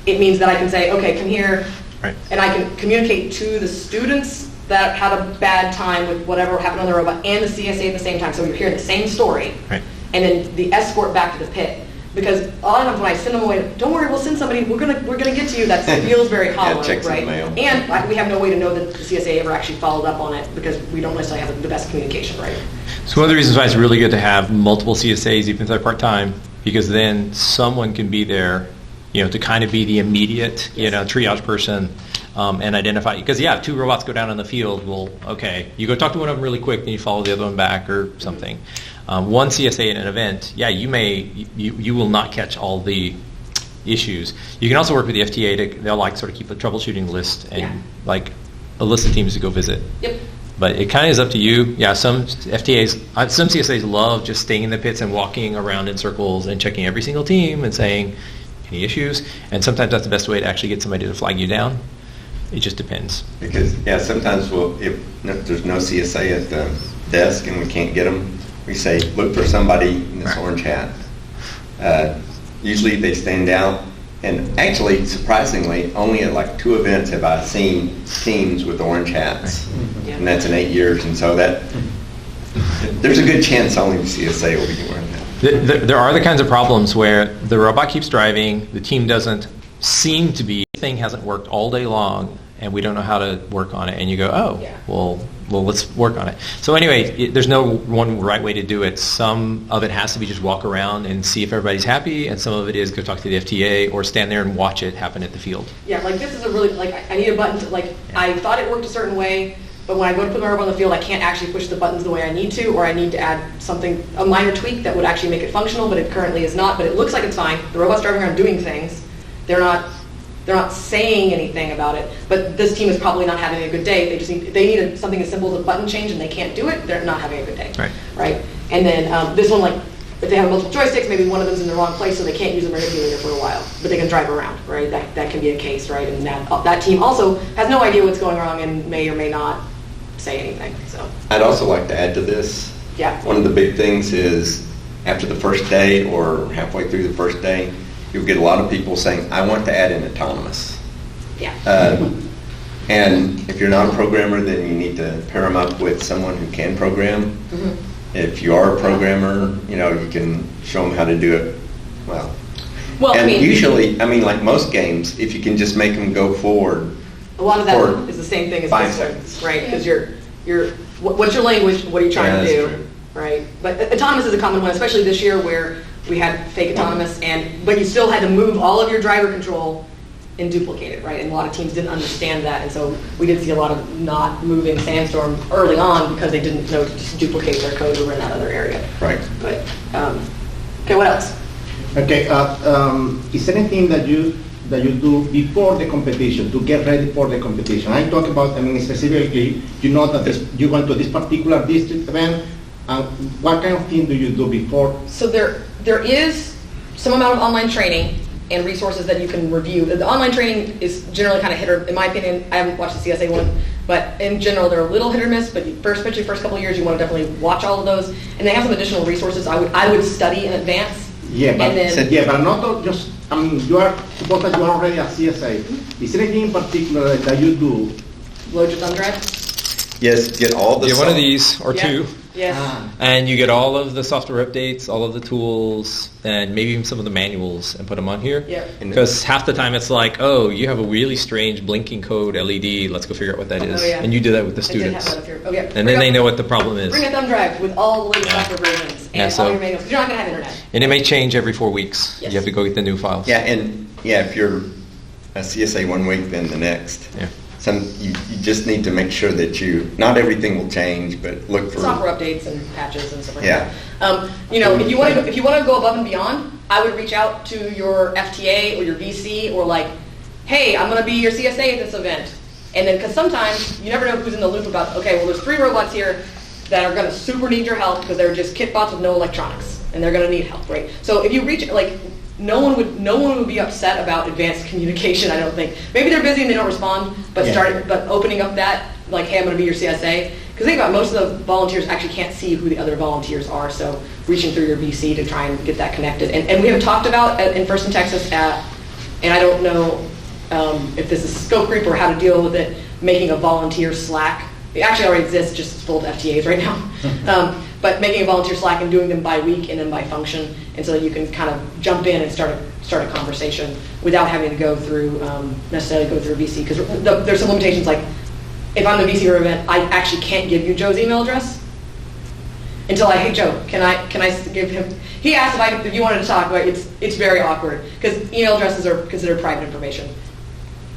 it means that I can say, okay, come here, Right. and I can communicate to the students that had a bad time with whatever happened on the robot and the CSA at the same time. So you're hearing the same story. Right. And then the escort back to the pit. Because a lot of times when I send them away, don't worry, we'll send somebody, we're gonna get to you. That feels very hollow, checks in right? the mail. And we have no way to know that the CSA ever actually followed up on it because we don't necessarily have the best communication, right? So one of the reasons why it's really good to have multiple CSAs, even if they're part-time, because then someone can be there, to kind of be the immediate, triage person and identify. Because, if 2 robots go down in the field, well, okay, you go talk to one of them really quick, then you follow the other one back or something. One CSA in an event, you will not catch all the issues. You can also work with the FTA they'll sort of keep a troubleshooting list and a list of teams to go visit. Yep. But it kind of is up to you. Yeah, some FTAs, some CSAs love just staying in the pits and walking around in circles and checking every single team and saying any issues. And sometimes that's the best way to actually get somebody to flag you down. It just depends. Because sometimes if there's no CSA at the desk and we can't get them, we say look for somebody in this orange hat. Usually they stand out. And actually, surprisingly, only at 2 events have I seen teams with orange hats, and that's in 8 years. And so that There's a good chance only the CSA will be doing that. There are the kinds of problems where the robot keeps driving, the team doesn't seem to be, thing hasn't worked all day long, and we don't know how to work on it. And you go, oh, Yeah. well, let's work on it. So anyway, there's no one right way to do it. Some of it has to be just walk around and see if everybody's happy, and some of it is go talk to the FTA or stand there and watch it happen at the field. Yeah, like this is a really, like, I need a button to, like, I thought it worked a certain way, but when I go to put my robot on the field, I can't actually push the buttons the way I need to, or I need to add something, a minor tweak that would actually make it functional, but it currently is not, but it looks like it's fine. The robot's driving around doing things. They're not saying anything about it, but this team is probably not having a good day. They need something as simple as a button change, and they can't do it. They're not having a good day. Right. And then this one, like, if they have multiple joysticks, maybe one of them's in the wrong place, so they can't use the manipulator for a while, but they can drive around, right? That can be a case, right? And that team also has no idea what's going wrong and may or may not say anything. So I'd also like to add to this. Yeah. One of the big things is after the first day or halfway through the first day, you'll get a lot of people saying, I want to add in autonomous. Yeah. And if you're not a programmer, then you need to pair them up with someone who can program. Mm-hmm. If you are a programmer, you can show them how to do it well. Well, Usually, like most games, if you can just make them go forward. A lot of that is the same thing as 5 this, seconds. right? Because what's your language? What are you trying to do? True. Right? But autonomous is a common one, especially this year where we had fake autonomous, but you still had to move all of your driver control and duplicate it, right? And a lot of teams didn't understand that, and so we did see a lot of not moving Sandstorm early on because they didn't know to just duplicate their code over in that other area. Right. But okay, what else? Okay, is there anything that you do before the competition to get ready for the competition? I'm talking about, specifically, you know that you went to this particular district event, what kind of thing do you do before? So there is some amount of online training and resources that you can review. The online training is generally kind of hit or, in my opinion, I haven't watched the CSA one, but in general they're a little hit or miss, but especially the first couple of years you want to definitely watch all of those. And they have some additional resources I would study in advance. Yeah, but, and not just, you are, suppose that you are already a CSA. Is there anything in particular that you do? Load your thumb drive? Yes, get all the Get one of these or two. Yes. And you get all of the software updates, all of the tools, and maybe even some of the manuals and put them on here. Yeah. Because half the time it's like, oh, you have a really strange blinking code LED. Let's go figure out what that is. Oh, yeah. And you do that with the I did have students. that up here. Okay. And then they know what the problem is. Bring a thumb drive with all the latest Yeah. software versions and Yeah, so- all your manuals. You're not going to have internet. And it may change every 4 weeks. Yes. You have to go get the new files. Yeah, if you're a CSA 1 week, then the next. Yeah. You just need to make sure that not everything will change, but look for Software updates and patches and stuff like Yeah. that. If you want to go above and beyond, I would reach out to your FTA or your VC or like, hey, I'm going to be your CSA at this event. And then, because sometimes you never know who's in the loop about, okay, well, there's 3 robots here that are going to super need your help because they're just kit bots with no electronics, and they're going to need help, right? So if you reach, like, no one would be upset about advanced communication, I don't think. Maybe they're busy and they don't respond, but opening up that, like, hey, I'm going to be your CSA. Because think about it, most of the volunteers actually can't see who the other volunteers are, so reaching through your VC to try and get that connected. And we have talked about in First in Texas, and I don't know if this is scope creep or how to deal with it, making a volunteer Slack. It actually already exists, just it's full of FTAs right now. But making a volunteer Slack and doing them by week and then by function, and so that you can kind of jump in and start a conversation without having to necessarily go through a VC. Because there's some limitations, like if I'm the VC for an event, I actually can't give you Joe's email address until hey Joe, can I give him? He asked if you wanted to talk, but it's very awkward because email addresses are considered private information,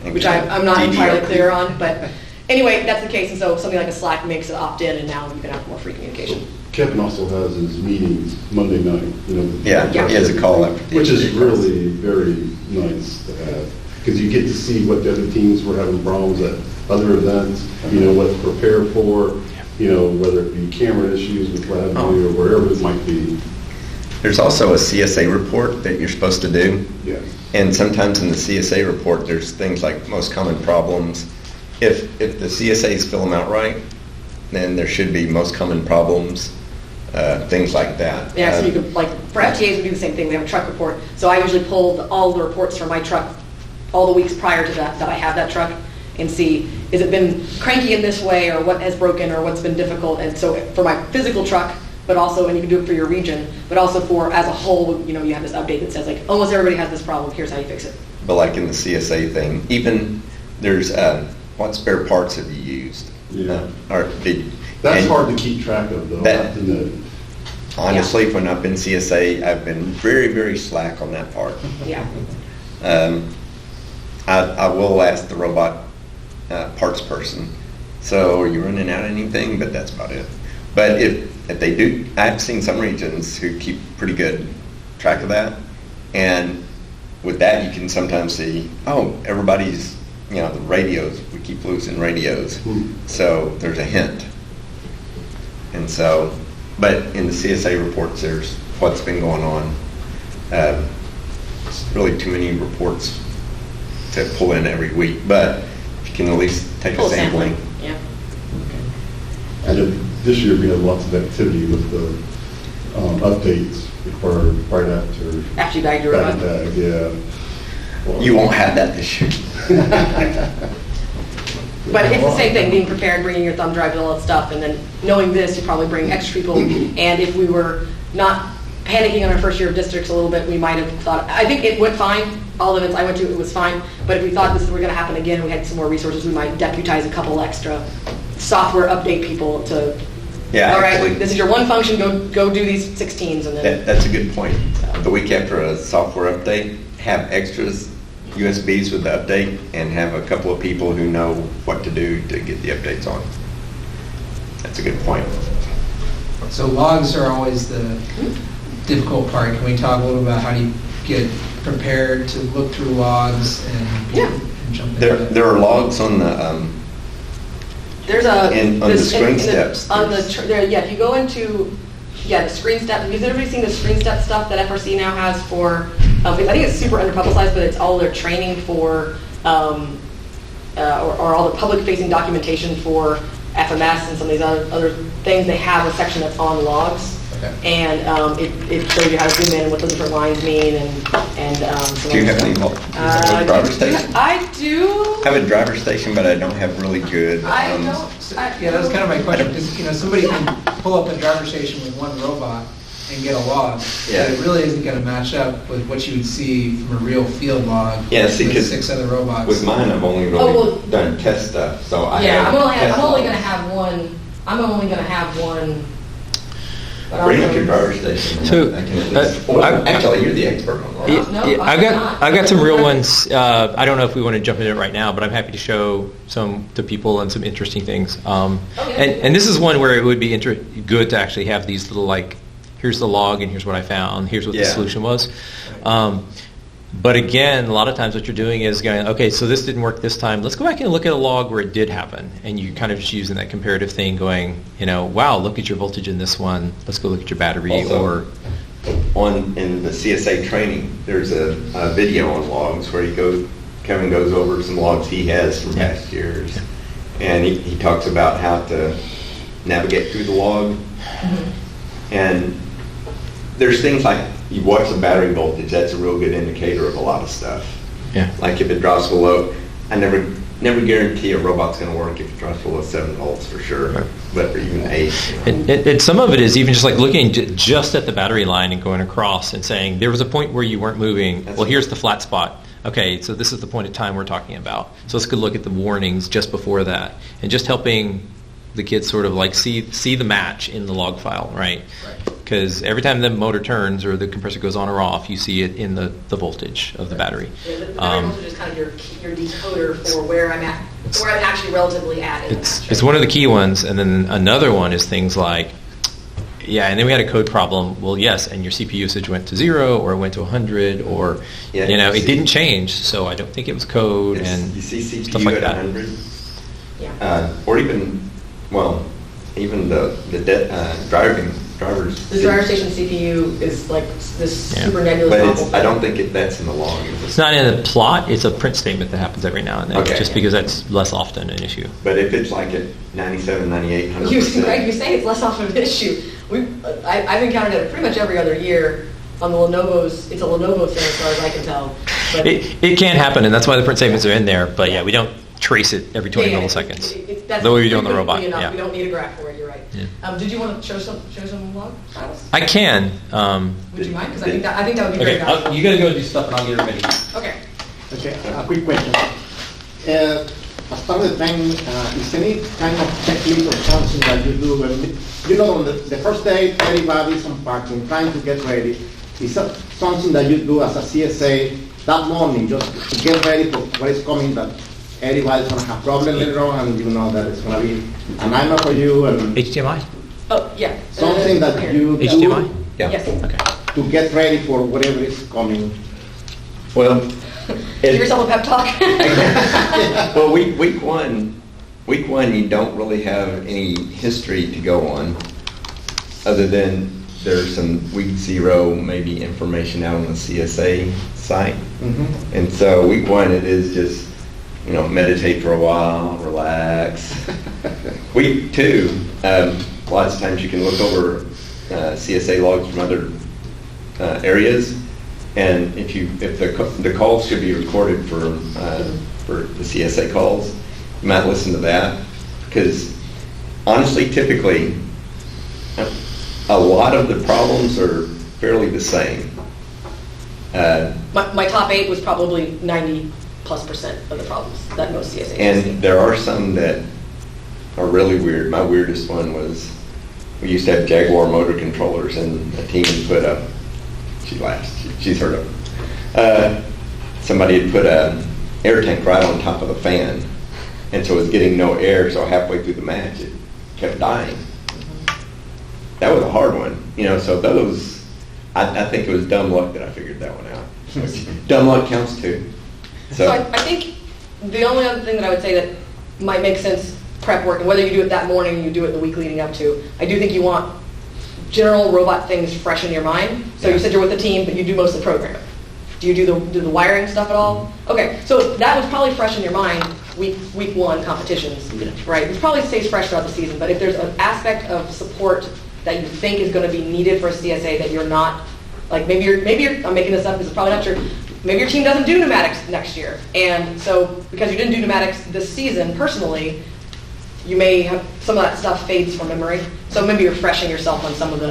which I'm not entirely clear on, but. Anyway, that's the case, and so something like a Slack makes it opt-in, and now you can have more free communication. Kevin also has his meetings Monday night, he has a call after. which is really very nice to have, because you get to see what the other teams were having problems at other events, what to prepare for, whether it be camera issues with LabVIEW or wherever it might be. There's also a CSA report that you're supposed to do. Yes. And sometimes in the CSA report, there's things like most common problems. If the CSAs fill them out right, then there should be most common problems, things like that. Yeah, so you could, like, for FTAs, we do the same thing. We have a truck report. So I usually pull all the reports from my truck all the weeks prior to that I have that truck and see is it been cranky in this way, or what has broken, or what's been difficult. And so for my physical truck, but also, and you can do it for your region, but also for as a whole, you have this update that says like, almost everybody has this problem, here's how you fix it. But like in the CSA thing, even there's, what spare parts have you used? Yeah. That's hard to keep track of, though, I have to know. Honestly, when I've been CSA, I've been very, very slack on that part. Yeah. I will ask the robot parts person, so are you running out of anything? But that's about it. But if they do, I've seen some regions who keep pretty good track of that. And with that, you can sometimes see, everybody's, the radios, we keep losing radios. So there's a hint. And so, but in the CSA reports, there's what's been going on. It's really too many reports to pull in every week, but if you can at least take a sampling. Yeah. And this year we have lots of activity with the updates required right after you bag your robot. tag, yeah. Well, You won't have that this year. But it's the same thing, being prepared, bringing your thumb drive and all that stuff, and then knowing this, you probably bring extra people. And if we were not panicking on our first year of districts a little bit, we might have thought, I think it went fine. All the events I went to, it was fine. But if we thought this were going to happen again, we had some more resources, we might deputize a couple extra software update people to, Yeah, all right, actually, this is your one function, go do these 16s. And then that's a good point. The week after a software update, have extras, USBs with the update, and have a couple of people who know what to do to get the updates on. That's a good point. So logs are always the difficult part. Can we talk a little about how do you get prepared to look through logs and jump into that? There are logs on the there's a on the screen steps. If you go into the screen step, because everybody's seen the screen step stuff that FRC now has for. I think it's super underpublicized, but it's all their training for, or all the public-facing documentation for FMS and some of these other things. They have a section that's on logs. Okay. And it shows you how to zoom in and what the different lines mean and do you have any driver station? I do. I have a driver station, but I don't have really good. Yeah, that's kind of my question. Because somebody can pull up a driver station with one robot and get a log. Yeah. But it really isn't going to match up with what you would see from a real field log. Yeah, see, with because 6 other robots. With mine, I've only really done test stuff, so I I'm only going to have one. I'm only going to have one. Bring up your driver station. So, actually, you're the expert on that. I've got some real ones. I don't know if we want to jump into it right now, but I'm happy to show some to people and some interesting things. And this is one where it would be good to actually have these little here's the log and here's what I found. Here's what the solution was. But again, a lot of times what you're doing is going, okay, so this didn't work this time. Let's go back and look at a log where it did happen. And you kind of just using that comparative thing going, wow, look at your voltage in this one. Let's go look at your battery. Also, in the CSA training, there's a video on logs where Kevin goes over some logs he has from past years. And he talks about how to navigate through the log. Mm-hmm. And there's things like you watch the battery voltage, that's a real good indicator of a lot of stuff. Yeah. Like if it drops below, I never guarantee a robot's going to work if it drops below 7 volts for sure, right. But even 8. And some of it is even just looking just at the battery line and going across and saying, there was a point where you weren't moving. Here's the flat spot. Okay, so this is the point of time we're talking about. So let's go look at the warnings just before that. And just helping the kids sort of see the match in the log file, right? Because every time the motor turns or the compressor goes on or off, you see it in the voltage of the battery. Yeah, the battery voltage is kind of your decoder for where I'm at, where I'm actually relatively at. It's one of the key ones, and then another one is things like, and then we had a code problem. Well, yes, and your CPU usage went to 0 or it went to 100 or, it didn't change, so I don't think it was code and you see CPU stuff like at that. 100, or even the drivers. The driver station CPU is like this super nebulous. But I don't think that's in the log. It's not in the plot. It's a print statement that happens every now and then, because that's less often an issue. But if it's like at 97, 98, 100%. Greg, you say it's less often an issue. I've encountered it pretty much every other year on the Lenovo's. It's a Lenovo thing as far as I can tell. But it can happen, and that's why the print statements are in there. But we don't trace it every 20 Yeah, milliseconds. that's The way we do on the frequently robot. enough. Yeah. We don't need a graph for it, you're right. Yeah. Did you want to show some log files? I can. Would you mind? Because I think that would be very Okay, valuable. you gotta go do stuff and I'll get it ready. Okay. Okay, a quick question. As part of the training, is any kind of checklist or something that you do when, you know, on the first day, everybody's unpacking, trying to get ready. Is that something that you do as a CSA that morning, just to get ready for what is coming, that everybody's going to have problems later on, and you know that it's going to be a nightmare for you, and HDMI? Oh, yeah. something that Here. you HDMI? do Yeah. Yes. Okay. to get ready for whatever is coming? Well, Give yourself a pep talk. well, week one, you don't really have any history to go on, other than there's some week 0 maybe information out on the CSA site. Mm-hmm. And so week 1, it is just, meditate for a while, relax. Week 2, lots of times you can look over CSA logs from other areas, and if the calls should be recorded for the CSA calls, you might listen to that, because honestly, typically, a lot of the problems are fairly the same. My top 8 was probably 90+% of the problems that most CSAs see. And there are some that are really weird. My weirdest one was, we used to have Jaguar motor controllers, and a team had put up, she laughs, she's heard of them. Somebody had put an air tank right on top of the fan, and so it was getting no air, so halfway through the match it kept dying. That was a hard one, so those, I think it was dumb luck that I figured that one out. Dumb luck counts too. So I think the only other thing that I would say that might make sense prep work, and whether you do it that morning or you do it the week leading up to, I do think you want general robot things fresh in your mind. So you said you're with the team, but you do most of the program. Do you do the wiring stuff at all? Okay, so that was probably fresh in your mind week 1 competitions, right? It probably stays fresh throughout the season, but if there's an aspect of support that you think is going to be needed for a CSA that you're not, like maybe you're, I'm making this up, this is probably not true, maybe your team doesn't do pneumatics next year, and so because you didn't do pneumatics this season personally, you may have some of that stuff fades from memory, so maybe you're refreshing yourself on some of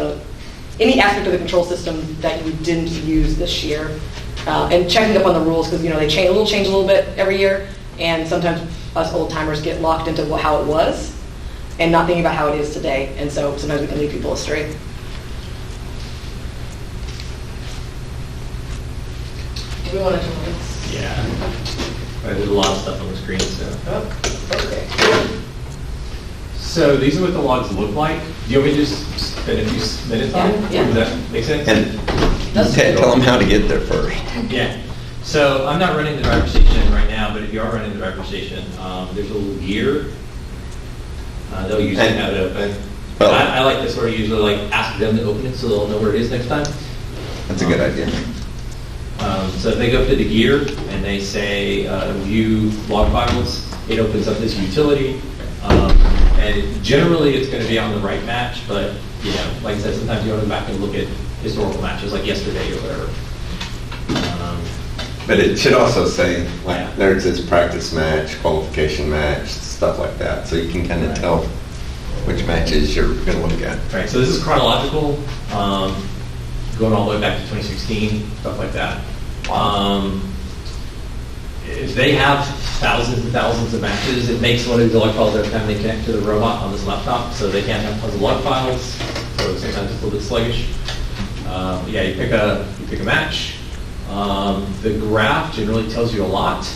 any aspect of the control system that you didn't use this year, and checking up on the rules, because they change a little bit every year, and sometimes us old timers get locked into how it was and not thinking about how it is today, and so sometimes we can lead people astray. Do we want to join this? Yeah. There's a lot of stuff on the screen, so. Oh, okay. So these are what the logs look like. Do you want me to just spend a few minutes on it? Yeah. Does that make sense? And tell them how to get there first. Yeah. So I'm not running the driver's station right now, but if you are running the driver's station, there's a little gear. They'll usually have it open. Well- I like to sort of usually like ask them to open it so they'll know where it is next time. That's a good idea. So if they go up to the gear and they say view log files, it opens up this utility. And generally it's going to be on the right match, but like I said, sometimes you want to go back and look at historical matches like yesterday or whatever. But it should also say, Yeah. there's this practice match, qualification match, stuff like that, so you can kind of Right. tell which matches you're going to look at. Right, so this is chronological, going all the way back to 2016, stuff like that. If they have thousands and thousands of matches, it makes one of these log files every time they connect to the robot on this laptop, so they can't have tons of log files, so sometimes it's a little bit sluggish. Yeah, you pick a match. The graph generally tells you a lot.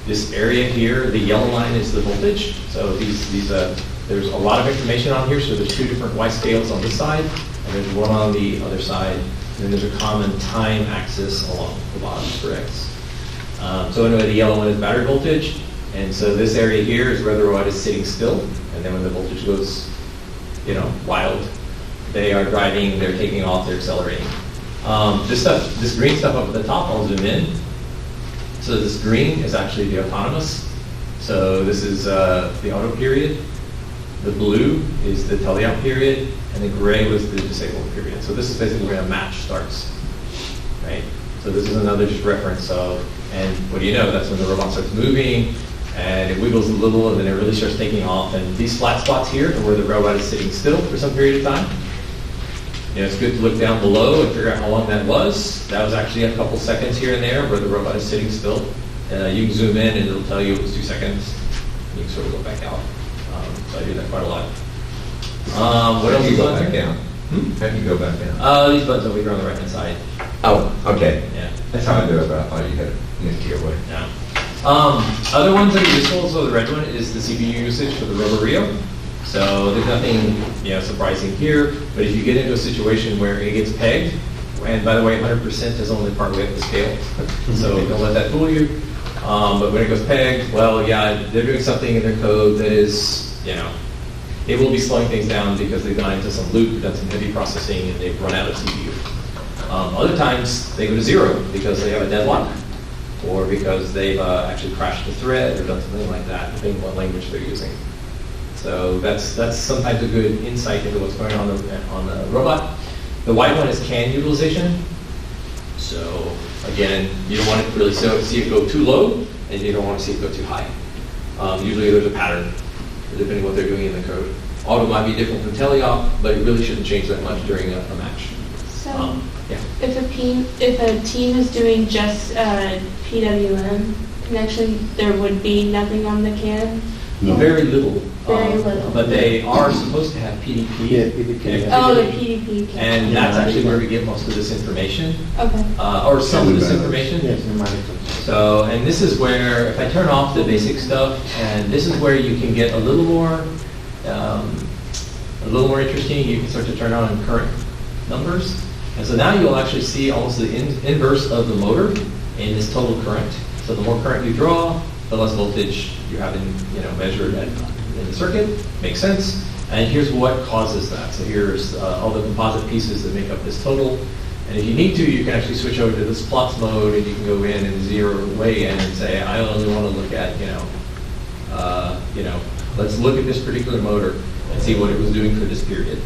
This area here, the yellow line is the voltage, so there's a lot of information on here, so there's 2 different Y scales on this side, and there's one on the other side, and then there's a common time axis along the bottom for X. So anyway, the yellow one is battery voltage, and so this area here is where the robot is sitting still, and then when the voltage goes, wild, they are driving, they're taking off, they're accelerating. This green stuff up at the top, I'll zoom in. So this green is actually the autonomous. So this is the auto period. The blue is the teleout period, and the gray was the disabled period. So this is basically where a match starts, right? So this is another just reference of, and what do you know? That's when the robot starts moving, and it wiggles a little, and then it really starts taking off. And these flat spots here are where the robot is sitting still for some period of time. You know, it's good to look down below and figure out how long that was. That was actually a couple seconds here and there where the robot is sitting still. You can zoom in and it'll tell you it was 2 seconds. You can sort of go back out. So I do that quite a lot. What else How do you is go on back there? down? How do you go back down? These buttons over here on the right-hand side. Oh, okay. Yeah. That's how I do it, but I thought you had it your way. Yeah. Other ones that are useful, so the red one is the CPU usage for the Robo Rio. So there's nothing surprising here, but if you get into a situation where it gets pegged, and by the way, 100% is only part way up the scale, so don't let that fool you. But when it goes pegged, well, yeah, they're doing something in their code that is, it will be slowing things down because they've gone into some loop, done some heavy processing, and they've run out of CPU. Other times, they go to 0 because they have a deadlock, or because they've actually crashed the thread or done something like that, depending on what language they're using. So that's sometimes a good insight into what's going on the robot. The white one is CAN utilization. So again, you don't want to really see it go too low, and you don't want to see it go too high. Usually there's a pattern, depending on what they're doing in the code. Auto might be different from teleop, but it really shouldn't change that much during a match. So, Yeah. if a team is doing just PWM connection, there would be nothing on the CAN? No. Very little. Very little. But they are supposed to have PDP. Yeah, PDP. connectivity. Oh, the PDP CAN. And that's actually where we get most of this information, Okay. or some of this Yes, information. pneumatic. So, and this is where, if I turn off the basic stuff, and this is where you can get a little more interesting. You can start to turn on current numbers. And so now you'll actually see almost the inverse of the motor in this total current. So the more current you draw, the less voltage you have measured in the circuit. Makes sense. And here's what causes that. So here's all the composite pieces that make up this total. And if you need to, you can actually switch over to this plots mode, and you can go in and zero way in and say, I only want to look at, let's look at this particular motor and see what it was doing for this period.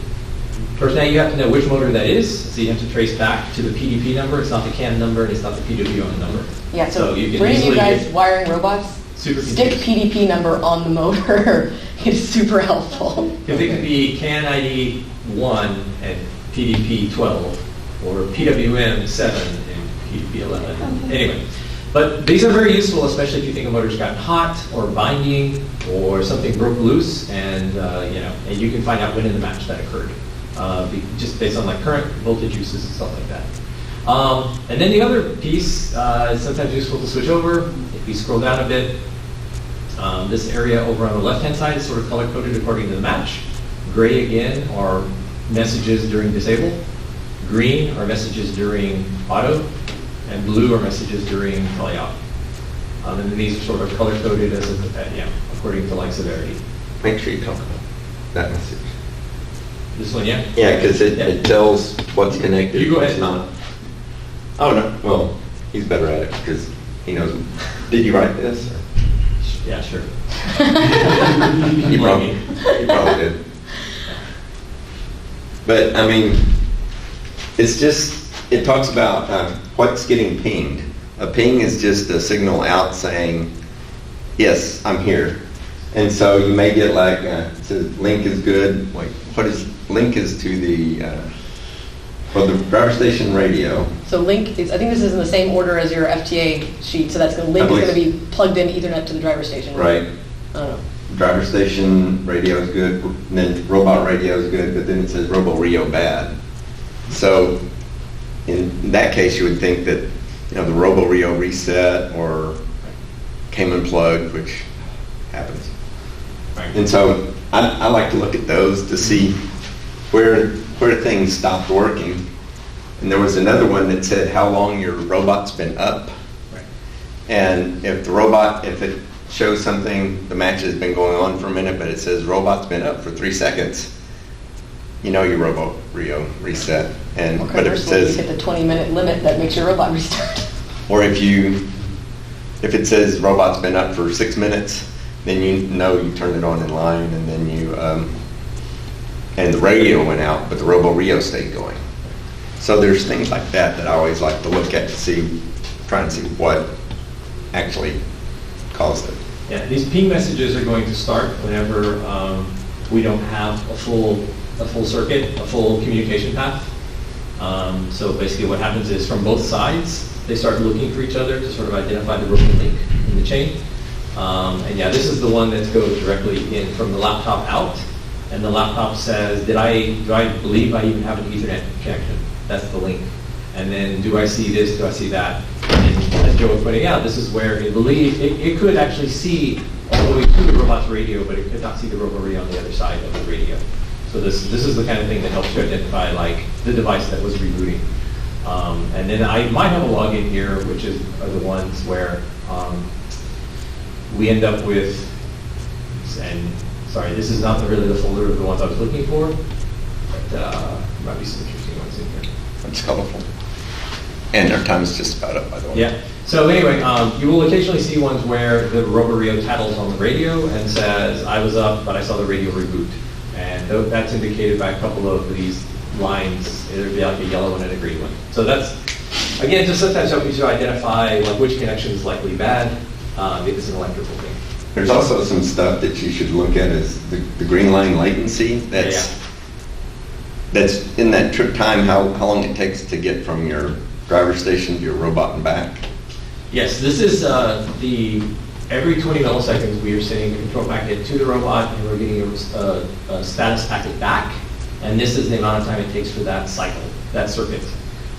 First, now you have to know which motor that is, so you have to trace back to the PDP number. It's not the CAN number, and it's not the PWM number. Yeah, so you can for any of you easily guys get wiring robots, super stick confused. PDP number on the motor. It's super helpful. Because it could be CAN ID 1 and PDP 12, or PWM 7 and PDP 11. Anyway, but these are very useful, especially if you think a motor's gotten hot, or binding, or something broke loose, and and you can find out when in the match that occurred, just based on like current voltage uses and stuff like that. And then the other piece is sometimes useful to switch over. If you scroll down a bit, this area over on the left-hand side is sort of color-coded according to the match. Gray, again, are messages during disable. Green are messages during auto. And blue are messages during teleop. And then these are sort of color-coded as according to like severity. Make sure you talk about that message. This one, yeah? Yeah, because it tells what's connected. You go what's ahead. not. Oh, no, well, he's better at it because he knows. Did you write this? Or? Yeah, sure. He probably did. But, I mean, it's just, it talks about what's getting pinged. A ping is just a signal out saying, yes, I'm here. And so you may get like, it says link is good. Like, what is, link is to the driver station radio. So link is, I think this is in the same order as your FTA sheet, so that's link is going to be plugged in Ethernet to the driver station. Right. I don't know. Driver station radio is good, and then robot radio is good, but then it says Robo Rio bad. So in that case, you would think that the Robo Rio reset or came unplugged, which happens. Right. And so I like to look at those to see where things stopped working. And there was another one that said how long your robot's been up. Right. And if the robot, if it shows something, the match has been going on for a minute, but it says robot's been up for 3 seconds, your Robo Rio reset. And Or but if it conversely, you says, hit the 20-minute limit, that makes your robot restart. or if it says robot's been up for 6 minutes, then you turned it on in line, and then and the radio went out, but the Robo Rio stayed going. So there's things like that I always like to look at to try and see what actually caused it. Yeah, these ping messages are going to start whenever we don't have a full circuit, a full communication path. So basically what happens is from both sides, they start looking for each other to sort of identify the broken link in the chain. And yeah, this is the one that goes directly in from the laptop out. And the laptop says, do I believe I even have an Ethernet connection? That's the link. And then do I see this, do I see that? And as Joe was pointing out, this is where it could actually see all the way to the robot's radio, but it could not see the rotary on the other side of the radio. So this is the kind of thing that helps you identify like the device that was rebooting. And then I might have a login here, which are the ones where we end up with, and sorry, this is not really the folder of the ones I was looking for, but there might be some interesting ones in here. It's colorful. And our time is just about up, by the way. Yeah. So anyway, you will occasionally see ones where the Roborio tattles on the radio and says, I was up, but I saw the radio reboot. And that's indicated by a couple of these lines. It'll be like a yellow one and a green one. So that's, again, just sometimes help you to identify like which connection is likely bad if it's an electrical thing. There's also some stuff that you should look at is the green line latency. That's in that trip time, how long it takes to get from your driver station to your robot and back. Yes, this is every 20 milliseconds we are sending a control packet to the robot and we're getting a status packet back. And this is the amount of time it takes for that cycle, that circuit.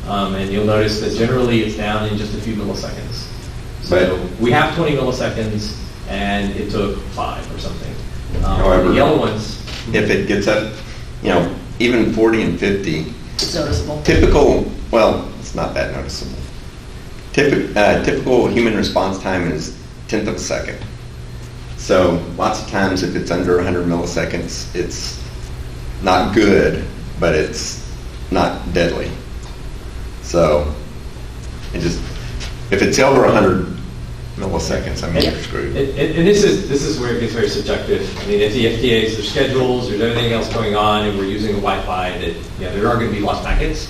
And you'll notice that generally it's down in just a few milliseconds. So we have 20 milliseconds and it took 5 or something. However, the yellow ones, if it gets up, even 40 and 50, It's noticeable. typical, well, it's not that noticeable. Typical human response time is 1/10 of a second. So lots of times if it's under 100 milliseconds, it's not good, but it's not deadly. So if it's over 100 milliseconds, I mean, you're screwed. and this is where it gets very subjective. I mean, if the FTAs, there's schedules, there's everything else going on, and we're using a Wi-Fi, that there are going to be lost packets.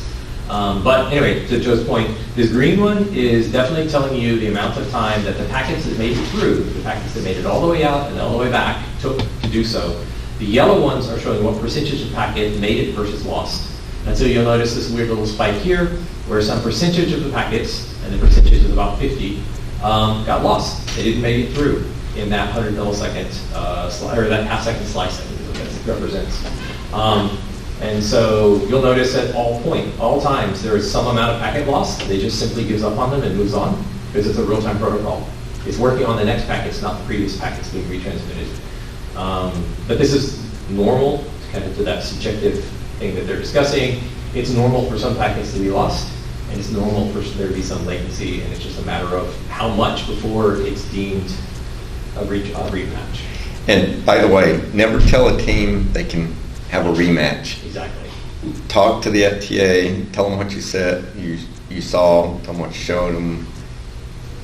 But anyway, to Joe's point, this green one is definitely telling you the amount of time that the packets that made it through, the packets that made it all the way out and all the way back, took to do so. The yellow ones are showing what percentage of packet made it versus lost. And so you'll notice this weird little spike here, where some percentage of the packets, and the percentage is about 50, got lost. They didn't make it through in that 100 millisecond, or that half-second slice, I think is what that represents. And so you'll notice at all times, there is some amount of packet loss. They just simply gives up on them and moves on, because it's a real-time protocol. It's working on the next packets, not the previous packets being retransmitted. But this is normal, kind of to that subjective thing that they're discussing. It's normal for some packets to be lost, and it's normal for there to be some latency, and it's just a matter of how much before it's deemed a rematch. And by the way, never tell a team they can have a rematch. Exactly. Talk to the FTA, tell them what you said, you saw, tell them what you showed them,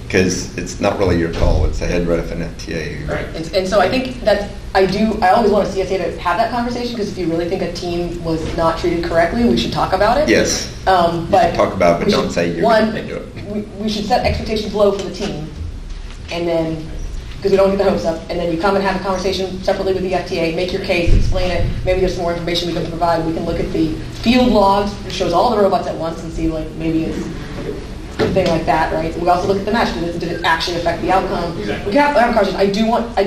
because it's not really your call, it's the head ref and FTA. Right, and so I think that I always want a CSA to have that conversation, because if you really think a team was not treated correctly, we should talk about it. Yes. But talk about it, but don't say you're going to do it. We should set expectations low for the team, and then, because we don't get the hopes up, and then you come and have a conversation separately with the FTA, make your case, explain it, maybe there's some more information we can provide. We can look at the field logs, which shows all the robots at once, and see like maybe it's a thing like that, right? We also look at the match. Did it actually affect the outcome? Exactly. We can have a conversation. I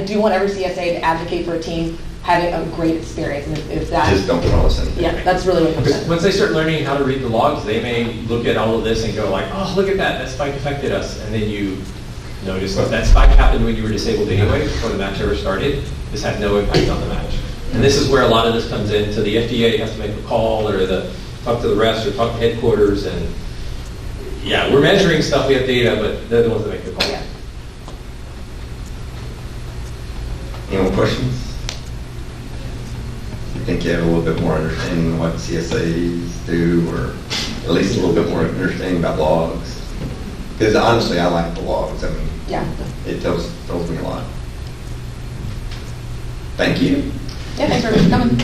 do want every CSA to advocate for a team having a great experience, and if that Just don't promise anything. Yeah, that's really what it comes down to. Once they start learning how to read the logs, they may look at all of this and go like, oh, look at that spike affected us. And then you notice that spike happened when you were disabled anyway, before the match ever started. This had no impact on the match. And this is where a lot of this comes in. So the FDA has to make a call, or talk to the refs, or talk to headquarters, and yeah, we're measuring stuff, we have data, but they're the ones that make the call. Yeah. Any more questions? You think you have a little bit more understanding of what CSAs do, or at least a little bit more understanding about logs? Because honestly, I like the logs. I mean, Yeah. it tells me a lot. Thank you. Yeah, thanks for coming.